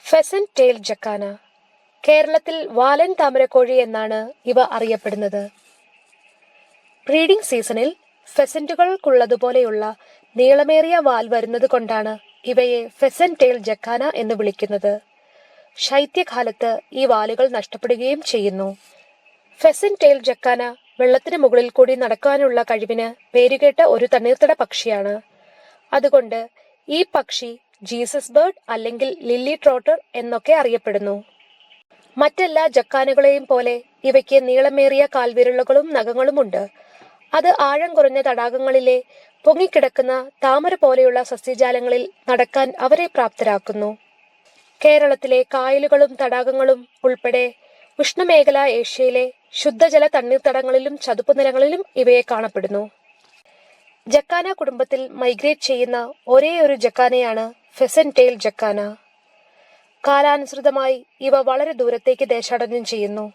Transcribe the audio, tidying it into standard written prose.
Pheasant tail jacana. കേരളത്തിൽ വാലൻ താമരക്കോഴി എന്നാണ് ഇവ അറിയപ്പെടുന്നത്. ബ്രീഡിംഗ് സീസണിൽ ഫെസന്റുകൾക്കുള്ളതുപോലെയുള്ള നീളമേറിയ വാൽ വരുന്നത് കൊണ്ടാണ് ഇവയെ ഫെസന്റ് ടെയിൽ ജക്കാന എന്ന് വിളിക്കുന്നത്. ശൈത്യകാലത്ത് ഈ വാലുകൾ നഷ്ടപ്പെടുകയും ചെയ്യുന്നു. ഫെസന്റ് ടെയിൽ ജക്കാന വെള്ളത്തിന് മുകളിൽ കൂടി നടക്കാനുള്ള കഴിവിന് പേരുകേട്ട ഒരു തണ്ണീർത്തട പക്ഷിയാണ്. അതുകൊണ്ട് ഈ പക്ഷി ജീസസ് ബേർഡ് അല്ലെങ്കിൽ ലില്ലി ട്രോട്ടർ എന്നൊക്കെ അറിയപ്പെടുന്നു. മറ്റെല്ലാ ജക്കാനുകളെയും പോലെ ഇവയ്ക്ക് നീളമേറിയ കാൽവിരലുകളും നഖങ്ങളുമുണ്ട്. അത് ആഴം കുറഞ്ഞ തടാകങ്ങളിലെ പൊങ്ങിക്കിടക്കുന്ന താമര പോലെയുള്ള സസ്യജാലങ്ങളിൽ നടക്കാൻ അവരെ പ്രാപ്തരാക്കുന്നു. കേരളത്തിലെ കായലുകളും തടാകങ്ങളും ഉൾപ്പെടെ ഉഷ്ണമേഖലാ ഏഷ്യയിലെ ശുദ്ധജല തണ്ണീർത്തടങ്ങളിലും ചതുപ്പുനിലങ്ങളിലും ഇവയെ കാണപ്പെടുന്നു. ജക്കാന കുടുംബത്തിൽ മൈഗ്രേറ്റ് ചെയ്യുന്ന ഒരേയൊരു ജക്കാനയാണ് ഫെസന്റ് ടെയിൽ ജക്കാന. കാലാനുസൃതമായി ഇവ വളരെ ദൂരത്തേക്ക് ദേശാടനം ചെയ്യുന്നു.